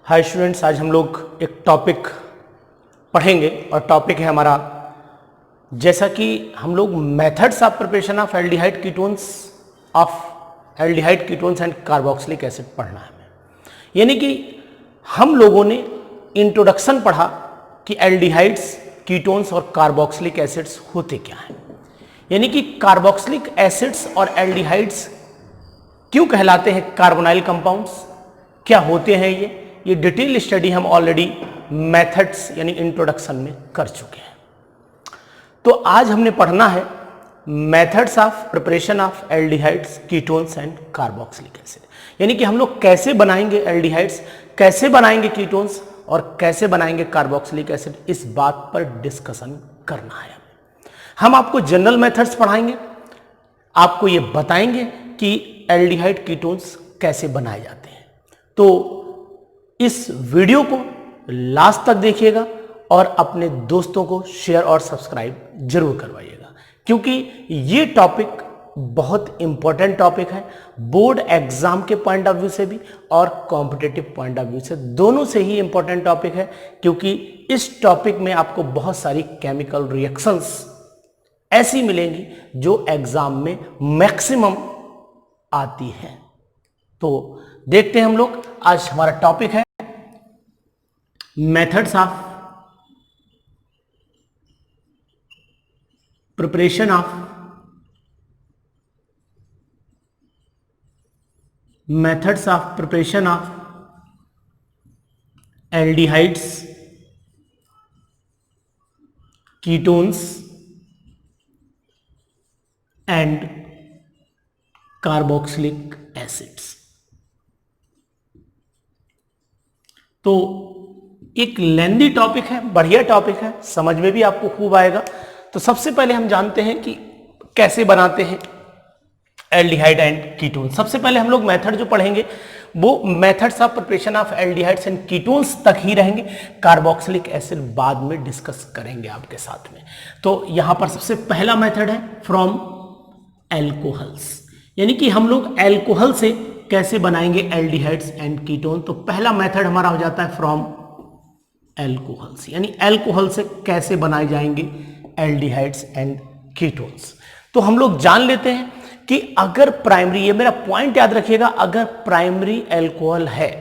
Hi students, आज हम लोग एक टॉपिक पढ़ेंगे और टॉपिक है हमारा, जैसा कि हम लोग methods of preparation of aldehyde ketones and carboxylic acid पढ़ना है हमें। यानी कि हम लोगों ने इंट्रोडक्शन पढ़ा कि एल्डिहाइड्स, कीटोन्स और कार्बोक्सिलिक एसिड्स होते क्या हैं, यानी कि कार्बोक्सिलिक एसिड्स और एल्डिहाइड्स क्यों कहलाते हैं कार्बोनाइल कंपाउंड्स, क्या होते हैं ये डिटेल स्टडी हम ऑलरेडी मेथड्स यानी इंट्रोडक्शन में कर चुके हैं। तो आज हमने पढ़ना है methods of preparation of aldehydes, ketones and carboxylic acid, यानी कि हम लोग कैसे बनाएंगे एल्डिहाइड्स, कैसे बनाएंगे कीटोन्स और कैसे बनाएंगे कार्बोक्सिलिक एसिड, इस बात पर डिस्कशन करना है। हम आपको जनरल मेथड्स पढ़ाएंगे, आपको ये बताएंगे कि एल्डिहाइड कीटोन्स कैसे बनाए जाते हैं। तो इस वीडियो को लास्ट तक देखिएगा और अपने दोस्तों को शेयर और सब्सक्राइब जरूर करवाइएगा, क्योंकि ये टॉपिक बहुत इंपॉर्टेंट टॉपिक है, बोर्ड एग्जाम के पॉइंट ऑफ व्यू से भी और कॉम्पिटिटिव पॉइंट ऑफ व्यू से, दोनों से ही इंपॉर्टेंट टॉपिक है। क्योंकि इस टॉपिक में आपको बहुत सारी केमिकल रिएक्शंस ऐसी मिलेंगी जो एग्जाम में मैक्सिमम आती है। तो देखते हैं हम लोग, आज हमारा टॉपिक है methods of preparation of aldehydes, ketones and carboxylic acids. तो एक लेंदी टॉपिक है, बढ़िया टॉपिक है, समझ में भी आपको खूब आएगा। तो सबसे पहले हम जानते हैं कि कैसे बनाते हैं एल्डिहाइड एंड कीटोन। सबसे पहले हम लोग मेथड जो पढ़ेंगे वो methods of preparation of aldehydes and ketones तक ही रहेंगे, कार्बोक्सिलिक एसिड बाद में डिस्कस करेंगे आपके साथ में। तो यहां पर सबसे पहला मेथड है फ्रॉम एल्कोहल्स, यानी कि हम लोग एल्कोहल से कैसे बनाएंगे एल्डिहाइड्स एंड कीटोन। तो पहला मेथड हमारा हो जाता है फ्रॉम एल्कोहल्स, यानी एल्कोहल से कैसे बनाए जाएंगे एल्डिहाइड्स एंड कीटोन्स। तो हम लोग जान लेते हैं कि अगर प्राइमरी, ये मेरा पॉइंट याद रखिएगा, अगर प्राइमरी एल्कोहल है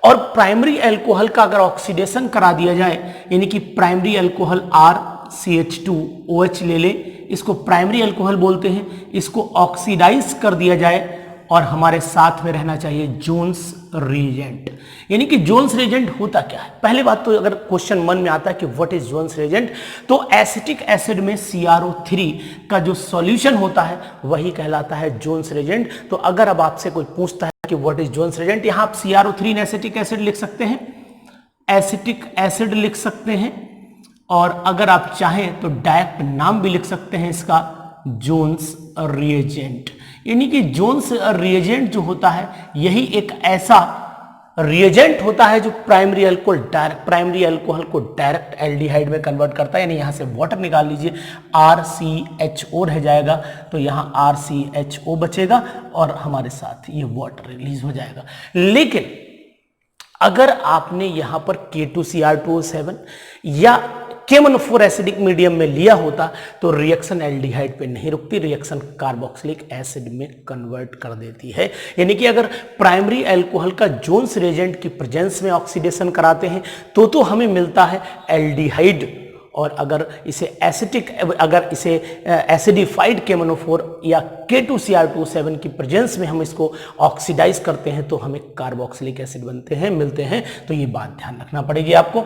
और प्राइमरी एल्कोहल का अगर ऑक्सीडेशन करा दिया जाए, यानी कि प्राइमरी एल्कोहल RCH2OH ले ले, इसको प्राइमरी एल्कोहल बोलते हैं, इसको ऑक्सीडाइज कर दिया जाए और हमारे साथ में रहना चाहिए जोन्स रिएजेंट। यानी कि जोन्स रिएजेंट होता क्या है, पहले बात तो अगर क्वेश्चन मन में आता है कि व्हाट इज जोन्स रिएजेंट, तो एसिटिक एसिड में CrO3 का जो सॉल्यूशन होता है वही कहलाता है जोन्स रिएजेंट। तो अगर अब आपसे कोई पूछता है कि व्हाट इज जोन्स रिएजेंट, यहां आप CrO3 एसिटिक एसिड लिख सकते हैं, एसिटिक एसिड लिख सकते हैं, और अगर आप चाहें तो डायरेक्ट नाम भी लिख सकते हैं इसका, जोन्स रिएजेंट। यानी कि जोन्स रिएजेंट जो होता है यही एक ऐसा रिएजेंट होता है जो प्राइमरी अल्कोहल को डायरेक्ट एल्डिहाइड में कन्वर्ट करता है। यानी यहां से वाटर निकाल लीजिए, RCHO रह जाएगा, तो यहां RCHO बचेगा और हमारे साथ ये वाटर रिलीज हो जाएगा। लेकिन अगर आपने यहां पर K2Cr2O7 या KMnO4 एसिडिक मीडियम में लिया होता तो रिएक्शन एल्डिहाइड पे नहीं रुकती, रिएक्शन कार्बोक्सिलिक एसिड में कन्वर्ट कर देती है। यानी कि अगर प्राइमरी एल्कोहल का जोन्स रिएजेंट की प्रेजेंस में ऑक्सीडेशन कराते हैं तो हमें मिलता है एल्डिहाइड, और अगर इसे एसिडिफाइड KMnO4 या K2Cr2O7 की प्रेजेंस में हम इसको ऑक्सीडाइज करते हैं तो हमें कार्बोक्सिलिक एसिड मिलते हैं। तो ये बात ध्यान रखना पड़ेगी आपको।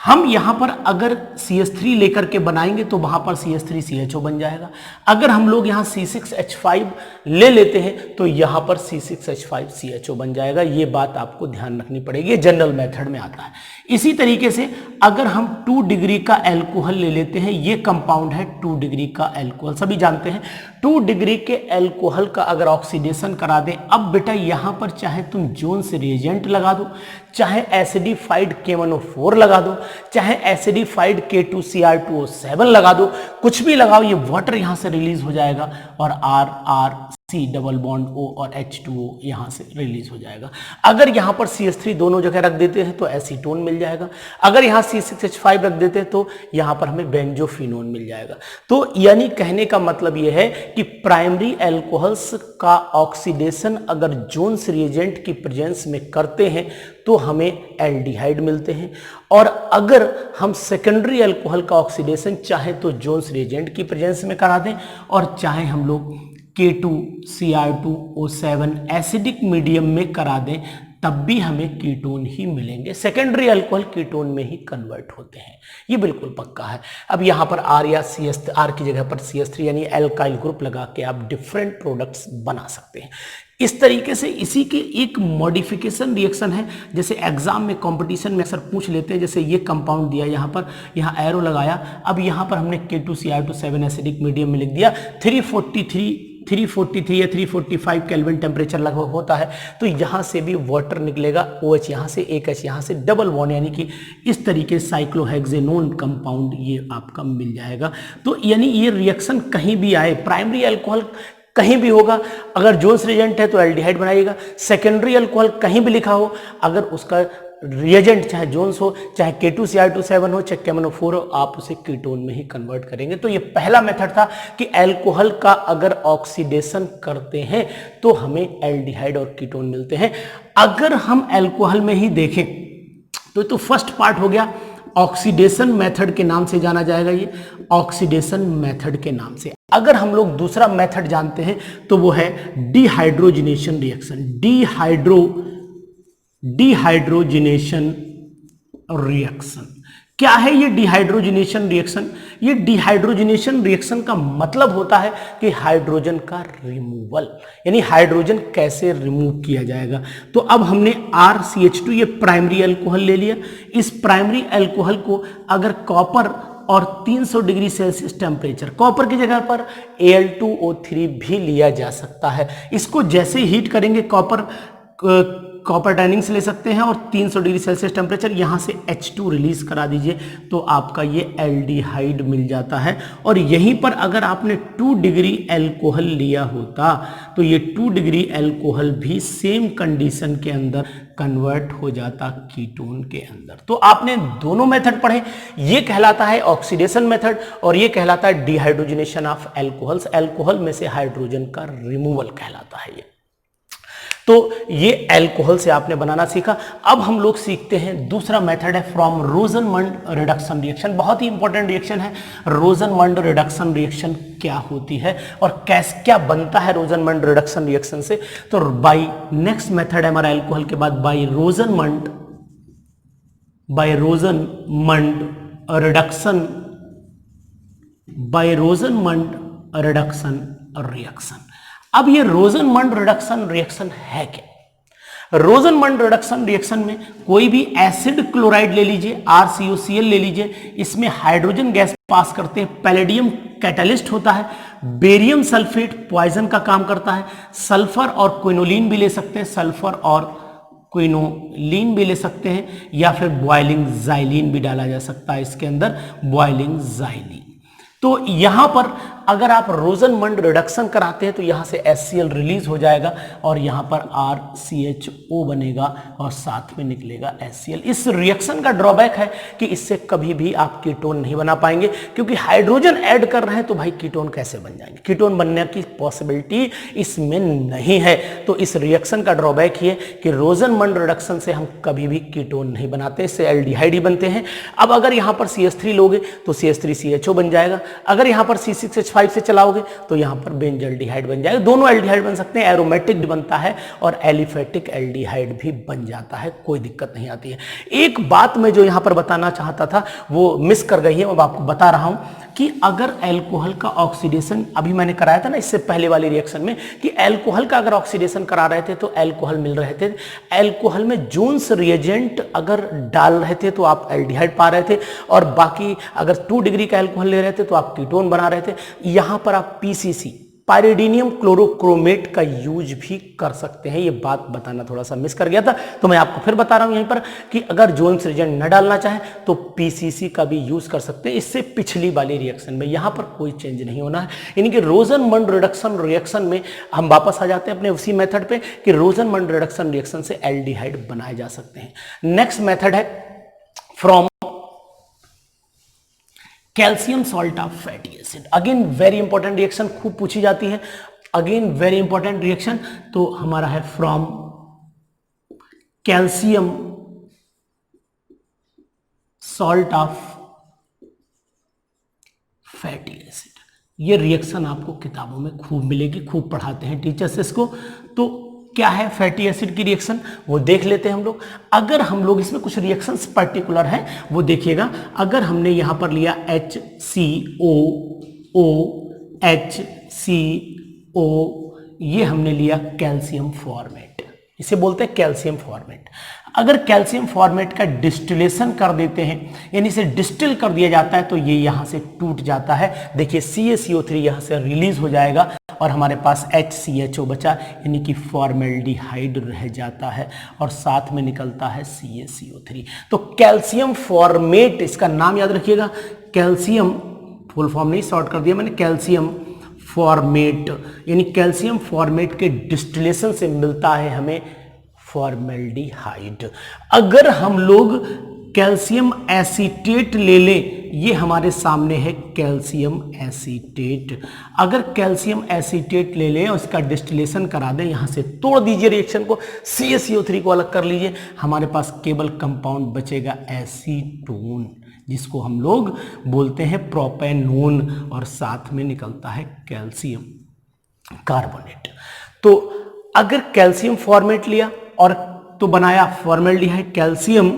हम यहां पर अगर CH3 लेकर के बनाएंगे तो वहां पर CH3CHO बन जाएगा। अगर हम लोग यहां C6H5 ले लेते हैं तो यहां पर C6H5CHO बन जाएगा। ये बात आपको ध्यान रखनी पड़ेगी, जनरल मेथड में आता है। इसी तरीके से अगर हम 2 डिग्री का एल्कोहल ले लेते हैं, ये कंपाउंड है 2 डिग्री का एल्कोहल, सभी जानते हैं 2 डिग्री के एल्कोहल का अगर ऑक्सीडेशन करा दें, अब बेटा यहां पर चाहे तुम जोन्स रिएजेंट लगा दो, चाहे एसिडिफाइड KMnO4 लगा दो, चाहे एसिडिफाइड K2Cr2O7 लगा दो, कुछ भी लगाओ, ये वाटर यहां से रिलीज हो जाएगा और R C double bond O और H2O यहाँ से रिलीज हो जाएगा। अगर यहाँ पर CH3 दोनों जगह रख देते हैं तो एसीटोन मिल जाएगा। अगर यहाँ C6H5 रख देते हैं तो यहाँ पर हमें बेंजोफिनोन मिल जाएगा। तो यानी कहने का मतलब ये है कि प्राइमरी एल्कोहल्स का ऑक्सीडेशन अगर जोन्स रिएजेंट की प्रेजेंस में करते हैं तो हमें एल्डिहाइड मिलते हैं, और अगर हम सेकेंडरी एल्कोहल का ऑक्सीडेशन चाहे तो जोन्स रिएजेंट की प्रेजेंस में करा दें और चाहे हम लोग K2Cr2O7 एसिडिक मीडियम में करा दें तब भी हमें कीटोन ही मिलेंगे। सेकेंडरी अल्कोहल कीटोन में ही कन्वर्ट होते हैं, ये बिल्कुल पक्का है। अब यहाँ पर R या R की जगह पर CH3 यानी एल्काइल ग्रुप लगा के आप डिफरेंट प्रोडक्ट्स बना सकते हैं। इस तरीके से इसी के एक मॉडिफिकेशन रिएक्शन है, जैसे एग्जाम में कंपटीशन में अक्सर पूछ लेते हैं, जैसे ये कंपाउंड दिया यहाँ पर, यहाँ एरो लगाया, अब यहाँ पर हमने K2Cr2O7 एसिडिक मीडियम में लिख दिया, 343 या 345 केल्विन टेम्परेचर लगभग होता है, तो यहाँ से भी वाटर निकलेगा, OH यहाँ से, एक H यहाँ से, डबल बॉन्ड, यानी कि इस तरीके से साइक्लोहेक्सेनोन कंपाउंड ये आपका मिल जाएगा। तो यानी ये रिएक्शन कहीं भी आए, प्राइमरी अल्कोहल कहीं भी होगा, अगर जोन्स रिएजेंट है तो एल्डिहाइड बनाइएगा, सेकेंडरी अल्कोहल कहीं भी लिखा हो, अगर उसका रिएजेंट चाहे जोन्स हो, चाहे K2Cr2O7 हो, चाहे KMnO4 हो, आप उसे कीटोन में ही कन्वर्ट करेंगे। तो ये पहला मेथड था कि एल्कोहल का अगर ऑक्सीडेशन करते हैं तो हमें एल्डिहाइड और कीटोन मिलते हैं। अगर हम एल्कोहल में ही देखें तो फर्स्ट पार्ट हो गया, ऑक्सीडेशन मेथड के नाम से जाना जाएगा, ये ऑक्सीडेशन मेथड के नाम से। अगर हम लोग दूसरा मेथड जानते हैं तो वो है डिहाइड्रोजिनेशन रिएक्शन। डिहाइड्रोजिनेशन रिएक्शन क्या है? ये डिहाइड्रोजिनेशन रिएक्शन, ये डिहाइड्रोजिनेशन रिएक्शन का मतलब होता है कि हाइड्रोजन का रिमूवल, यानी हाइड्रोजन कैसे रिमूव किया जाएगा। तो अब हमने RCH2 ये प्राइमरी अल्कोहल ले लिया, इस प्राइमरी अल्कोहल को अगर कॉपर और 300 डिग्री सेल्सियस टेम्परेचर, कॉपर की जगह पर Al2O3 भी लिया जा सकता है। इसको जैसे हीट करेंगे कॉपर टाइनिंग से ले सकते हैं और 300 डिग्री सेल्सियस टेम्परेचर, यहाँ से H2 रिलीज करा दीजिए तो आपका ये एल्डिहाइड मिल जाता है। और यहीं पर अगर आपने 2 डिग्री एल्कोहल लिया होता तो ये 2 डिग्री एल्कोहल भी सेम कंडीशन के अंदर कन्वर्ट हो जाता कीटोन के अंदर। तो आपने दोनों मेथड पढ़े, ये कहलाता है ऑक्सीडेशन मेथड और ये कहलाता है डिहाइड्रोजिनेशन ऑफ एल्कोहल्स। एल्कोहल में से हाइड्रोजन का रिमूवल कहलाता है ये। तो ये एल्कोहल से आपने बनाना सीखा। अब हम लोग सीखते हैं दूसरा मेथड है फ्रॉम रोजनमंड रिडक्शन रिएक्शन। बहुत ही इंपॉर्टेंट रिएक्शन है रोजनमंड रिडक्शन रिएक्शन। क्या होती है और क्या बनता है रोजनमंड रिडक्शन रिएक्शन से? तो बाय नेक्स्ट मेथड है हमारा एल्कोहल के बाद बाय रोजनमंड रिडक्शन रिएक्शन। अब ये रोजनमंड रिडक्शन रिएक्शन है क्या? रोजनमंड रिडक्शन रिएक्शन में कोई भी एसिड क्लोराइड ले लीजिए, RCOCl ले लीजिए, इसमें हाइड्रोजन गैस पास करते हैं, पैलेडियम कैटलिस्ट होता है, बेरियम सल्फेट पॉइजन का काम करता है, सल्फर और क्विनोलिन भी ले सकते हैं, सल्फर और क्विनोलिन भी ले सकते हैं, या फिर बॉइलिंग जाइलिन भी डाला जा सकता है इसके अंदर, बॉइलिंग जाइलिन। तो यहां पर अगर आप रोजनमंड रिडक्शन कराते हैं तो यहां से HCl रिलीज हो जाएगा और यहां पर RCHO बनेगा और साथ में निकलेगा HCl। इस रिएक्शन का ड्रॉबैक है कि इससे कभी भी आप कीटोन नहीं बना पाएंगे, क्योंकि हाइड्रोजन ऐड कर रहे हैं तो भाई कीटोन कैसे बन जाएंगे? कीटोन बनने की पॉसिबिलिटी इसमें नहीं है। तो इस रिएक्शन का ड्रॉबैक ये कि रोजनमंड रिडक्शन से हम कभी भी कीटोन नहीं बनाते, इससे एल्डिहाइड ही बनते हैं। अब अगर यहां पर CH3 लोगे तो CH3CHO बन जाएगा, अगर यहां पर C6H5 से चलाओगे तो यहां पर बेंजल्डिहाइड बन जाएगा। दोनों एल्डिहाइड बन सकते हैं, एरोमेटिक बनता है और एलिफेटिक एल्डिहाइड भी बन जाता है, कोई दिक्कत नहीं आती है। एक बात मैं जो यहां पर बताना चाहता था वो मिस कर गई है, अब आपको बता रहा हूं कि अगर एल्कोहल का ऑक्सीडेशन अभी मैंने कराया था ना इससे पहले वाली रिएक्शन में, कि एल्कोहल का अगर ऑक्सीडेशन करा रहे थे तो एल्कोहल मिल रहे थे, एल्कोहल में जोन्स रिएजेंट अगर डाल रहे थे तो आप एल्डिहाइड पा रहे थे, और बाकी अगर 2 डिग्री का एल्कोहल ले रहे थे तो आप कीटोन बना रहे थे। यहां पर आप PCC पायरिडीनियम क्लोरोक्रोमेट का यूज भी कर सकते हैं। ये बात बताना थोड़ा सा मिस कर गया था, तो मैं आपको फिर बता रहा हूं यहीं पर कि अगर जोन्स रिएजेंट न डालना चाहे तो पीसीसी का भी यूज कर सकते हैं। इससे पिछली वाली रिएक्शन में यहां पर कोई चेंज नहीं होना है, यानी कि रोजनमंड रिडक्शन रिएक्शन में हम वापस आ जाते हैं अपने उसी मेथड पे कि रोजनमंड रिडक्शन रिएक्शन से एल्डिहाइड बनाए जा सकते हैं। नेक्स्ट मेथड है from calcium salt of fatty acid. Again very important reaction, खूब पूछी जाती है, अगेन वेरी इंपॉर्टेंट रिएक्शन। तो हमारा है from calcium salt of fatty acid. ये रिएक्शन आपको किताबों में खूब मिलेगी, खूब पढ़ाते हैं टीचर्स इसको। तो क्या है फैटी एसिड की रिएक्शन, वो देख लेते हैं हम लोग। अगर हम लोग इसमें कुछ रिएक्शंस पर्टिकुलर हैं वो देखिएगा। अगर हमने यहां पर लिया HCOO, HCO, ये हमने लिया कैल्शियम फॉर्मेट, इसे बोलते हैं कैल्शियम फॉर्मेट। अगर कैल्शियम फॉर्मेट का डिस्टिलेशन कर देते हैं, यानी इसे डिस्टिल कर दिया जाता है, तो ये यहां से टूट जाता है। देखिए CaCO3 यहां से रिलीज हो जाएगा और हमारे पास HCHO बचा, यानी कि फॉर्मेल्डिहाइड रह जाता है और साथ में निकलता है CaCO3। तो कैल्शियम फॉर्मेट, इसका नाम याद रखिएगा, कैल्शियम, फुल फॉर्म नहीं शॉर्ट कर दिया मैंने, कैल्शियम फॉर्मेट, यानी कैल्शियम फॉर्मेट के डिस्टिलेशन से मिलता है हमें फॉर्मेल्डिहाइड। अगर हम लोग कैल्शियम एसीटेट ले लें, ये हमारे सामने है कैल्शियम एसीटेट। अगर कैल्शियम एसीटेट ले लें और इसका डिस्टिलेशन करा दें, यहां से तोड़ दीजिए रिएक्शन को, CaCO3 को अलग कर लीजिए, हमारे पास केवल कंपाउंड बचेगा एसीटोन, जिसको हम लोग बोलते हैं प्रोपेनोन, और साथ में निकलता है कैल्शियम कार्बोनेट। तो अगर कैल्शियम फॉर्मेट लिया और तो बनाया फॉर्मेल्डिहाइड, कैल्शियम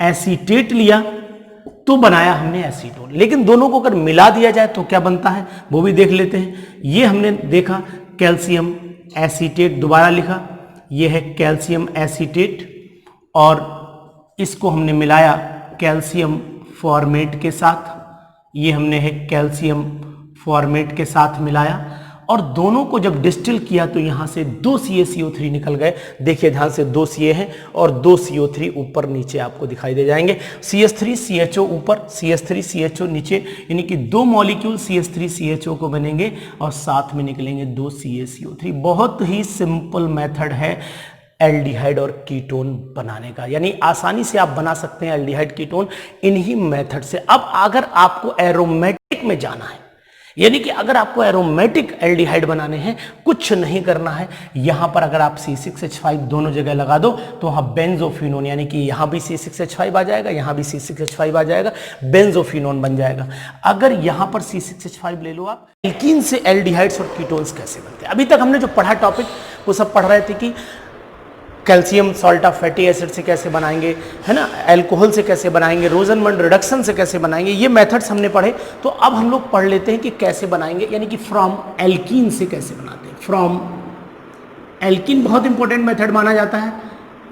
एसीटेट लिया तो बनाया हमने एसीटोन। लेकिन दोनों को अगर मिला दिया जाए तो क्या बनता है वो भी देख लेते हैं। ये हमने देखा कैल्शियम एसीटेट, दोबारा लिखा, ये है कैल्शियम एसीटेट, और इसको हमने मिलाया कैल्शियम फॉर्मेट के साथ, ये हमने है कैल्शियम फॉर्मेट के साथ मिलाया, और दोनों को जब डिस्टिल किया तो यहां से 2 CaCO3 निकल गए। देखिए ध्यान से, 2 Ca हैं और 2 CO3 ऊपर नीचे आपको दिखाई दे जाएंगे। CH3CHO ऊपर, CH3CHO नीचे, यानी कि 2 मॉलिक्यूल CH3CHO को बनेंगे और साथ में निकलेंगे 2 CaCO3। बहुत ही सिंपल मेथड है एल्डिहाइड और कीटोन बनाने का, यानी आसानी से आप बना सकते हैं एल्डिहाइड कीटोन इन्हीं मेथड से। अब अगर आपको एरोमेटिक में जाना है, यानी कि अगर आपको एरोमेटिक एल्डिहाइड बनाने हैं, कुछ नहीं करना है, यहां पर अगर आप C6H5 दोनों जगह लगा दो तो वहां बेंजोफिनोन, यानी कि यहां भी C6H5 आ जाएगा, यहां भी C6H5 आ जाएगा, बेंजोफिनोन बन जाएगा। अगर यहां पर C6H5 ले लो आप, एल्कीन से एल्डिहाइड्स और कीटोन्स कैसे बनते हैं। अभी तक हमने जो पढ़ा टॉपिक वो सब पढ़ रहे थे कि calcium salt of fatty acid से कैसे बनाएंगे, है ना, अल्कोहल से कैसे बनाएंगे, रोजनमंड रिडक्शन से कैसे बनाएंगे, ये मेथड्स हमने पढ़े। तो अब हम लोग पढ़ लेते हैं कि कैसे बनाएंगे, यानी कि फ्रॉम एल्कीन से कैसे बनाते हैं। फ्रॉम एल्कीन बहुत इंपॉर्टेंट मेथड माना जाता है।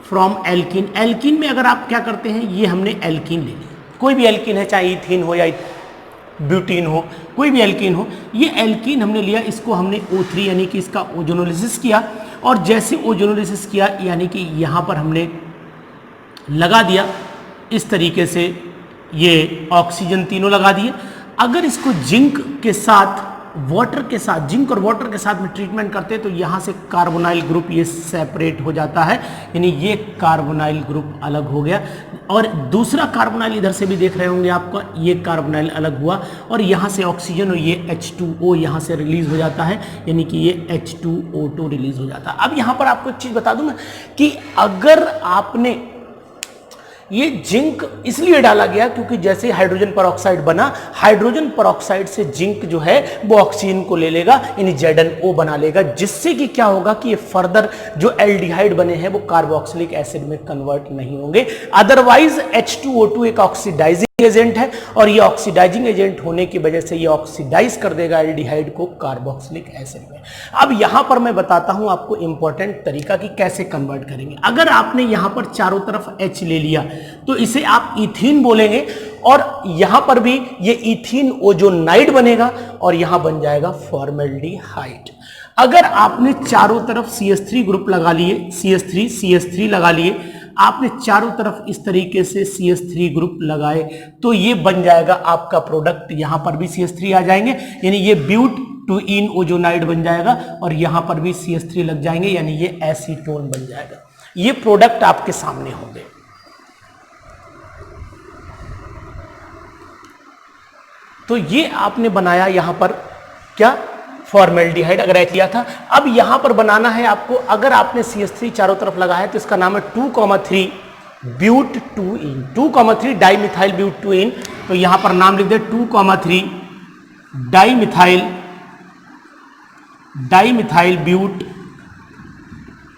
फ्रॉम एल्कीन, एल्कीन में अगर आप क्या करते हैं, ये हमने एल्कीन ले लिया, कोई भी एल्कीन है, चाहे इथीन हो या ब्यूटीन हो, कोई भी एल्कीन हो, ये एल्कीन हमने लिया, इसको हमने O3 यानी कि इसका ओजोनोलिसिस किया, और जैसे ओजोनोलिसिस किया यानी कि यहाँ पर हमने लगा दिया इस तरीके से, ये ऑक्सीजन तीनों लगा दिए। अगर इसको जिंक के साथ, वाटर के साथ, जिंक और वाटर के साथ में ट्रीटमेंट करते हैं तो यहाँ से कार्बोनाइल ग्रुप ये सेपरेट हो जाता है, यानी ये कार्बोनाइल ग्रुप अलग हो गया, और दूसरा कार्बोनाइल इधर से भी देख रहे होंगे आपका, ये कार्बोनाइल अलग हुआ, और यहाँ से ऑक्सीजन और ये H2O यहाँ से रिलीज हो जाता है, यानी कि ये H2O2 रिलीज हो जाता है। अब यहाँ पर आपको एक चीज बता दूं मैं कि अगर आपने ये जिंक इसलिए डाला गया क्योंकि जैसे हाइड्रोजन परऑक्साइड बना, हाइड्रोजन परऑक्साइड से जिंक जो है वो ऑक्सीजन को ले लेगा, यानी ZnO बना लेगा, जिससे कि क्या होगा कि ये फर्दर जो एल्डिहाइड बने हैं वो कार्बोक्सिलिक एसिड में कन्वर्ट नहीं होंगे। अदरवाइज H2O2 एक ऑक्सीडाइजिंग एजेंट है, और ये ऑक्सीडाइजिंग एजेंट होने की वजह से ये ऑक्सीडाइज कर देगा एल्डिहाइड को कार्बोक्सिलिक एसिड में। अब यहां पर मैं बताता हूं आपको इंपॉर्टेंट तरीका कि कैसे कन्वर्ट करेंगे। अगर आपने यहां पर चारों तरफ H ले लिया तो इसे आप इथीन बोलेंगे, और यहां पर भी ये इथीन ओजोनाइड बनेगा और यहां बन जाएगा फॉर्मेल्डिहाइड। अगर आपने चारों तरफ CH3 ग्रुप लगा लिए, CH3 लगा लिए, आपने चारों तरफ इस तरीके से CH3 ग्रुप लगाए तो ये बन जाएगा आपका प्रोडक्ट। यहां पर भी CH3 आ जाएंगे यानी ये ब्यूट टू इन ओजोनाइड बन जाएगा और यहां पर भी CH3 लग जाएंगे यानी ये एसीटोन बन जाएगा। ये प्रोडक्ट आपके सामने होंगे। तो ये आपने बनाया यहां पर क्या, फॉर्मेल्डिहाइड अगर ऐड किया था। अब यहां पर बनाना है आपको, अगर आपने CH3 चारों तरफ लगाया तो इसका नाम है 2,3 ब्यूट 2इन, 2,3 डाइमिथाइल ब्यूट 2इन। तो यहां पर नाम लिख दे 2,3 डाइमिथाइल ब्यूट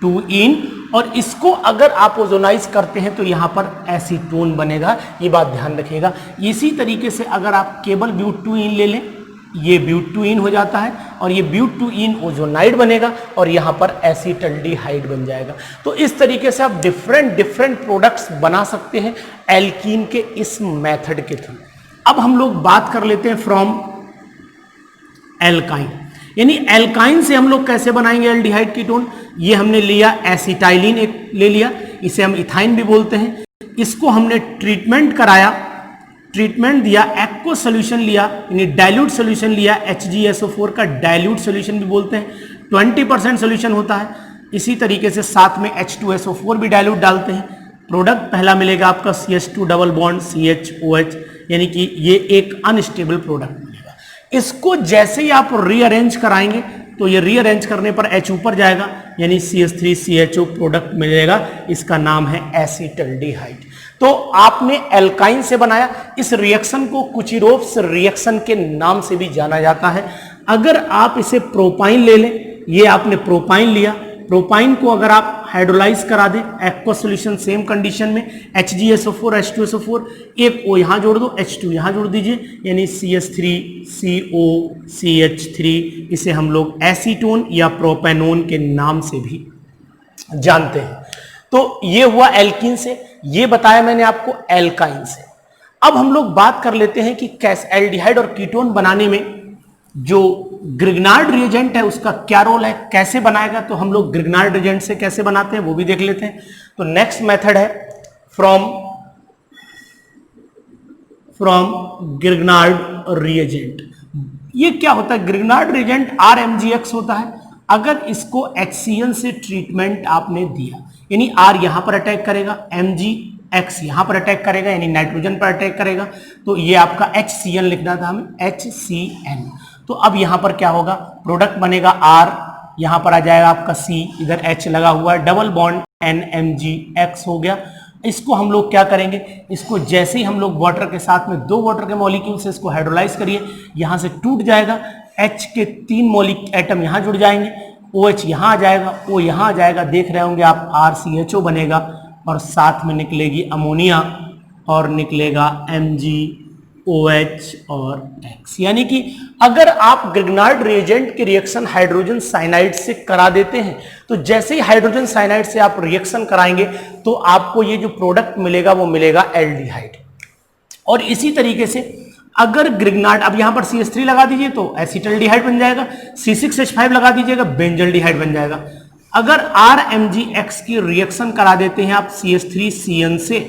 2इन। और इसको अगर आप ओजोनाइज करते हैं तो यहां पर एसीटोन बनेगा, ये बात ध्यान रखिएगा। इसी तरीके से अगर आप केवल ब्यूट 2इन ले लें, ये ब्यूट 2इन हो जाता है और ये ब्यूट 2इन ओजोनाइड बनेगा और यहां पर एसीटल्डिहाइड बन जाएगा। तो इस तरीके से आप डिफरेंट प्रोडक्ट्स बना सकते हैं एल्कीन के इस मेथड के थ्रू। अब हम लोग बात कर लेते हैं फ्रॉम एल्काइन, यानी एल्काइन से हम लोग कैसे बनाएंगे एल्डिहाइड कीटोन। ये हमने लिया एसिटाइलिन, एक ले लिया, इसे हम इथाइन भी बोलते हैं। इसको हमने ट्रीटमेंट कराया, ट्रीटमेंट दिया, एक्व सोल्यूशन लिया यानी डाइल्यूट सोल्यूशन लिया, HgSO4 का डाइल्यूट सोल्यूशन भी बोलते हैं, 20% सोल्यूशन होता है। इसी तरीके से साथ में H2SO4 भी डाइल्यूट डालते हैं। प्रोडक्ट पहला मिलेगा आपका CH2 डबल बॉन्ड CHOH, यानी कि ये एक अनस्टेबल प्रोडक्ट मिलेगा। इसको जैसे ही आप रीअरेंज कराएंगे तो ये रीअरेंज करने पर H ऊपर जाएगा यानी CH3CHO प्रोडक्ट मिलेगा, इसका नाम है एसीटल्डिहाइड। तो आपने एल्काइन से बनाया। इस रिएक्शन को कुचिरोव्स रिएक्शन के नाम से भी जाना जाता है। अगर आप इसे प्रोपाइन ले लें, ये आपने प्रोपाइन लिया, प्रोपाइन को अगर आप हाइड्रोलाइज करा दें एक्वा सॉल्यूशन सेम कंडीशन में HgSO4 H2SO4, एक O यहां जोड़ दो, H2 यहां जोड़ दीजिए यानी CH3COCH3, इसे हम लोग एसीटोन या प्रोपेनोन के नाम से भी जानते हैं। तो ये हुआ एल्कीन से, ये बताया मैंने आपको एल्काइन से। अब हम लोग बात कर लेते हैं कि कैसे एल्डिहाइड और कीटोन बनाने में जो ग्रिग्नार्ड रिएजेंट है उसका क्या रोल है, कैसे बनाएगा। तो हम लोग ग्रिग्नार्ड रिएजेंट से कैसे बनाते हैं वो भी देख लेते हैं। तो नेक्स्ट मेथड है फ्रॉम ग्रिग्नार्ड रिएजेंट। ये क्या होता है, ग्रिग्नार्ड रिएजेंट RMgX होता है। अगर इसको HCl से ट्रीटमेंट आपने दिया यानी R यहां पर अटैक करेगा, MgX यहां पर अटैक करेगा यानी नाइट्रोजन पर अटैक करेगा, तो ये आपका HCl लिखना था हमें, HCl। तो अब यहां पर क्या होगा, प्रोडक्ट बनेगा R, यहां पर आ जाएगा आपका C, इधर H लगा हुआ है, डबल बॉन्ड NMgX हो गया। इसको हम लोग क्या करेंगे, इसको जैसे ही हम लोग वाटर के साथ में 2 वाटर के मॉलिक्यूल से इसको हाइड्रोलाइज करिए, यहां से टूट जाएगा, H के 3 एटम यहां जुड़ जाएंगे, OH यहां आ जाएगा, O यहां आ जाएगा, देख रहे होंगे आप RCHO बनेगा और साथ में निकलेगी अमोनिया और निकलेगा MgOH और X। यानी कि अगर आप ग्रिग्नार्ड रिएजेंट की रिएक्शन हाइड्रोजन साइनाइड से करा देते हैं तो जैसे ही हाइड्रोजन साइनाइड से आप रिएक्शन कराएंगे तो आपको ये जो प्रोडक्ट मिलेगा वो मिलेगा एल्डिहाइड। और इसी तरीके से अगर ग्रिग्नार्ड, अब यहां पर CH3 लगा दीजिए तो एसिटल्डिहाइड बन जाएगा, C6H5 लगा दीजिएगा बेंजल्डिहाइड बन जाएगा। अगर RMgX की रिएक्शन करा देते हैं आप CH3CN से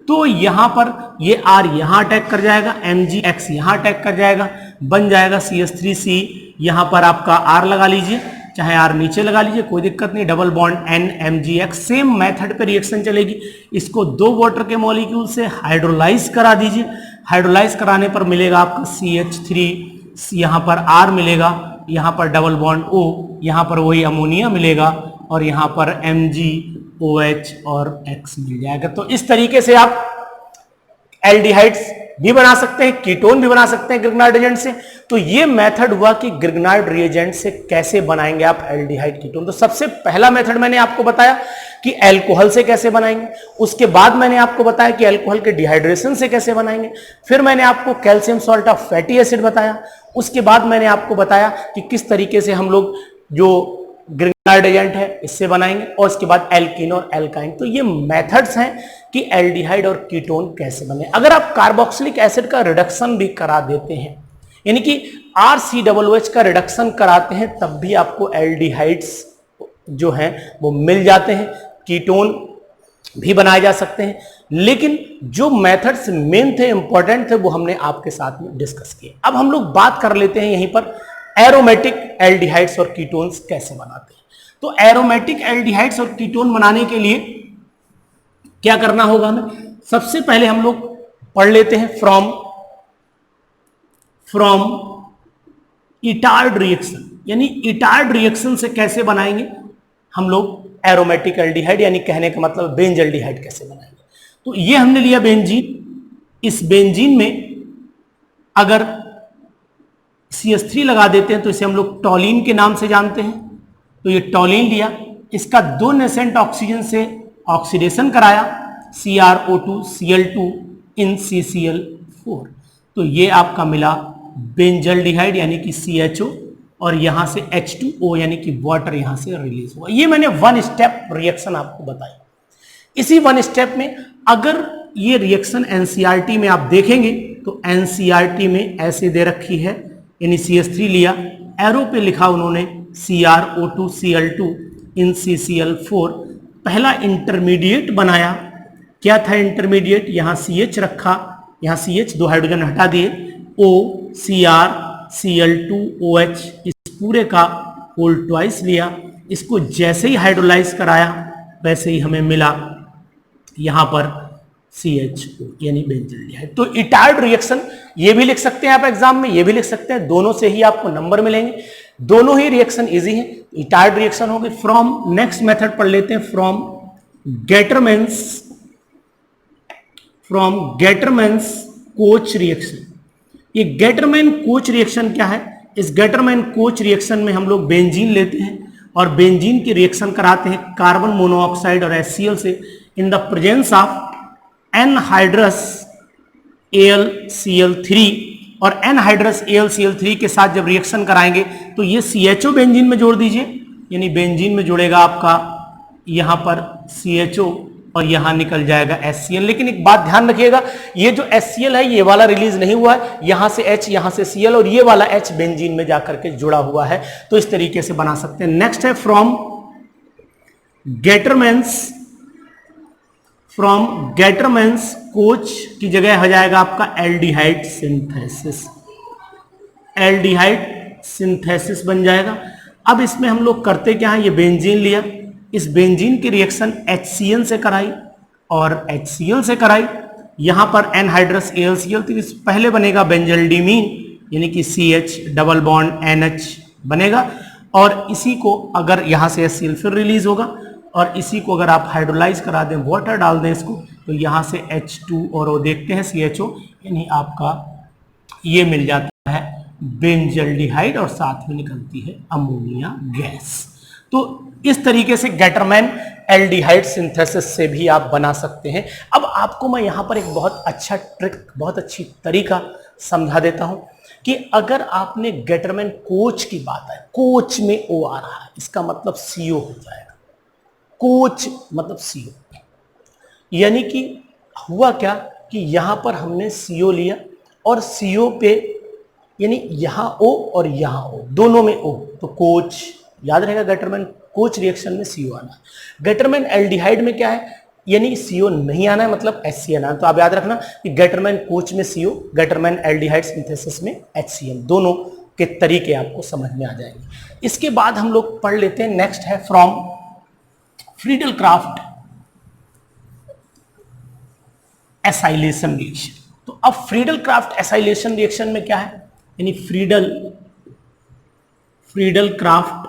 तो यहां पर ये R यहां अटैक कर जाएगा, MgX यहां अटैक कर जाएगा, बन जाएगा CH3C। यहां पर आपका R लगा लीजिए, चाहे R नीचे लगा लीजिए, कोई दिक्कत नहीं, double bond NMgX, same method पे रिएक्शन चलेगी। इसको 2 वाटर के मॉलिक्यूल से हाइड्रोलाइज करा दीजिए, हाइड्रोलाइज कराने पर मिलेगा आपका CH3, यहां पर R मिलेगा, यहां पर डबल बॉन्ड O, यहां पर वही अमोनिया मिलेगा और यहां पर MgOH और X मिल जाएगा। तो इस तरीके से आप एल्डिहाइड्स भी बना सकते हैं, कीटोन भी बना सकते हैं ग्रिग्नार्ड रिएजेंट से। तो ये मेथड हुआ कि ग्रिग्नार्ड रिएजेंट से कैसे बनाएंगे आप एल्डिहाइड कीटोन। तो सबसे पहला मेथड मैंने आपको बताया कि अल्कोहल से कैसे बनाएंगे, उसके बाद मैंने आपको बताया कि अल्कोहल के डिहाइड्रेशन से कैसे बनाएंगे, फिर मैंने आपको calcium salt of fatty acid बताया, उसके बाद मैंने आपको बताया कि किस तरीके से हम लोग जो ग्रिग्नार्ड एजेंट है, इससे बनाएंगे, और इसके बाद एल्कीन और एल्काइन। तो ये मेथड्स हैं कि एल्डिहाइड और कीटोन कैसे बने। अगर आप कार्बोक्सिलिक एसिड का रिडक्शन भी करा देते हैं, यानी कि RCOOH का रिडक्शन कराते हैं, तब भी आपको एल्डिहाइड्स जो हैं वो मिल जाते हैं, कीटोन भी बनाए जा सकते हैं। लेकिन जो मेथड्स मेन थे, इंपॉर्टेंट थे, वो हमने आपके साथ में डिस्कस किए। अब हम लोग बात कर लेते हैं यहीं पर एरोमेटिक एल्डिहाइड्स और कीटोन्स कैसे बनाते हैं। तो एरोमेटिक एल्डिहाइड्स और कीटोन बनाने के लिए क्या करना होगा हमें? सबसे पहले हम लोग पढ़ लेते हैं फ्रॉम इटार्ड रिएक्शन, यानी इटार्ड रिएक्शन से कैसे बनाएंगे हम लोग एरोमेटिक एल्डिहाइड, यानी कहने का मतलब बेंजल्डिहाइड कैसे बनाएंगे। तो ये हमने लिया बेंजीन। इस बेंजीन में अगर CH3 लगा देते हैं तो इसे हम लोग टॉलिन के नाम से जानते हैं। तो ये टॉलिन लिया, इसका 2 नेसेंट ऑक्सीजन से ऑक्सीडेशन कराया, CrO2 Cl2 इन CCl4। तो ये आपका मिला बेंजल्डिहाइड यानी कि CHO, और यहां से H2O यानी कि वाटर यहां से रिलीज हुआ। ये मैंने 1 स्टेप रिएक्शन आपको बताई। इसी 1 स्टेप में अगर ये रिएक्शन NCERT में आप देखेंगे तो NCERT में ऐसे दे रखी है, यानी CH3 लिया, एरो पे लिखा उन्होंने CrO2 Cl2 इन CCl4, पहला इंटरमीडिएट बनाया। क्या था इंटरमीडिएट? यहां CH रखा, यहां CH 2 हाइड्रोजन हटा दिए, O Cr Cl2OH, इस पूरे का होल ट्वाइस लिया। इसको जैसे ही हाइड्रोलाइज कराया वैसे ही हमें मिला यहां पर CHO यानी बेंजल्डिहाइड। तो इटार्ड रिएक्शन ये भी लिख सकते हैं आप एग्जाम में, ये भी लिख सकते हैं, दोनों से ही आपको नंबर मिलेंगे, दोनों ही रिएक्शन इजी है। इटार्ड रिएक्शन हो गई। फ्रॉम नेक्स्ट मेथड पढ़ लेते हैं, फ्रॉम गेटरमैन्स कोच रिएक्शन। ये गेटरमैन कोच रिएक्शन क्या है? इस गेटरमैन कोच रिएक्शन में हम लोग बेंजीन लेते हैं और बेंजीन की रिएक्शन कराते हैं कार्बन मोनोऑक्साइड और HCl से in the presence of anhydrous AlCl3, और एनहाइड्रस AlCl3 के साथ जब रिएक्शन कराएंगे तो ये CHO बेंजीन में जोड़ दीजिए, यानी बेंजीन में जुड़ेगा आपका यहां पर CHO और यहां निकल जाएगा HCl। लेकिन एक बात ध्यान रखिएगा, ये जो HCl है ये वाला रिलीज नहीं हुआ है, यहां से H यहां से Cl, और ये वाला H बेंजीन में जाकर के जुड़ा हुआ है। तो इस तरीके से बना सकते हैं। नेक्स्ट है फ्रॉम गेटरमैन्स कोच की जगह हो जाएगा आपका एल्डिहाइड सिंथेसिस बन जाएगा। अब इसमें हम लोग करते क्या है, ये बेंजीन लिया, इस बेंजीन की रिएक्शन HCl से कराई और HCl से कराई, यहां पर एनहाइड्रस AlCl3 पहले बनेगा बेंजल्डिमीन यानी कि CH डबल बॉन्ड NH बनेगा, और इसी को अगर यहां से HCl फिर रिलीज होगा, और इसी को अगर आप हाइड्रोलाइज करा दें, वाटर डाल दें इसको, तो यहां से H2 और वो देखते हैं CHO, यानी आपका ये मिल जाता है बेंजल्डिहाइड और साथ में निकलती है अमोनिया गैस। तो इस तरीके से गेटरमैन एल्डिहाइड सिंथेसिस से भी आप बना सकते हैं। अब आपको मैं यहां पर एक बहुत अच्छा ट्रिक, बहुत अच्छी तरीका समझा देता हूं कि अगर आपने गेटरमैन कोच की बात है, कोच में O आ रहा है, इसका मतलब CO हो जाएगा। कोच मतलब CO, यानी कि हुआ क्या कि यहां पर हमने CO लिया और CO पे यानी यहां O और यहां O, दोनों में O, तो कोच याद रहेगा। गेटरमैन कोच रिएक्शन में CO आना है। गेटरमैन एल्डिहाइड में क्या है, यानी CO नहीं आना है, मतलब HCl आना है। तो आप याद रखना कि गेटरमैन कोच में CO, गेटरमैन एल्डिहाइड सिंथेसिस में HCl, दोनों के तरीके आपको समझ में आ जाएंगे। इसके बाद हम लोग पढ़ लेते हैं, नेक्स्ट है from Friedel Crafts acylation reaction. तो अब फ्रीडल क्राफ्ट एसाइलेशन रिएक्शन में क्या है, यानी फ्रीडल क्राफ्ट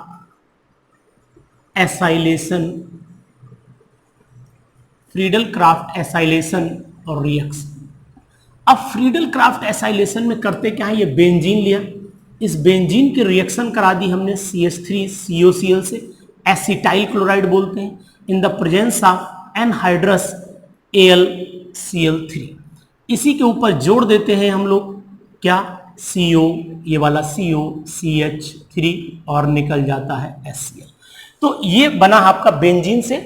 एसाइलेशन और रिएक्शन। अब फ्रीडल क्राफ्ट एसाइलेशन में करते क्या है, ये बेंजीन लिया, इस बेंजीन की रिएक्शन करा दी हमने CH3 COCl से, एसिटाइल क्लोराइड बोलते हैं, in the presence of anhydrous AlCl3। इसी के ऊपर जोड़ देते हैं हम लोग क्या, CO, ये वाला CO CH3 और निकल जाता है HCl। तो ये बना आपका बेंजीन से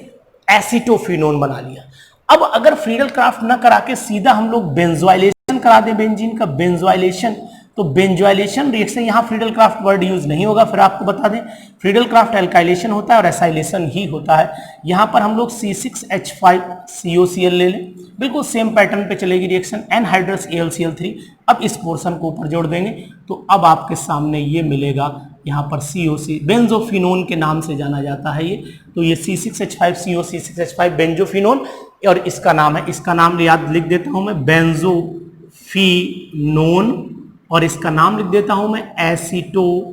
एसीटोफिनोन बना लिया। अब अगर फ्रीडल क्राफ्ट ना करा के सीधा हम लोग बेंजोइलेशन करा दें बेंजीन का, बेंजोइलेशन, तो बेंजोइलेशन रिएक्शन, यहां फ्रीडल क्राफ्ट वर्ड यूज नहीं होगा। फिर आपको बता दें फ्रीडल क्राफ्ट एल्काइलेशन होता है और एसाइलेशन ही होता है। यहां पर हम लोग C6H5COCl ले लें, बिल्कुल सेम पैटर्न पे चलेगी रिएक्शन, एनहाइड्रस AlCl3। अब इस पोर्शन को ऊपर जोड़ देंगे तो अब आपके सामने ये मिलेगा, यहाँ पर COC बेंजोफिनोन के नाम से जाना जाता है ये। तो ये C6H5CO C6H5 बेंजोफिनोन, और इसका नाम है, इसका नाम याद लिख देता हूं मैं बेंजोफिनोन, और इसका नाम लिख देता हूं मैं एसीटोफिनोन।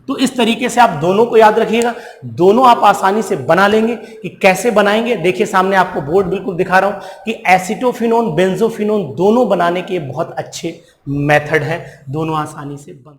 तो इस तरीके से आप दोनों को याद रखिएगा, दोनों आप आसानी से बना लेंगे। कि कैसे बनाएंगे, देखिए सामने आपको बोर्ड बिल्कुल दिखा रहा हूं कि एसीटोफिनोन बेंजोफिनोन दोनों बनाने के बहुत अच्छे मेथड हैं, दोनों आसानी से बन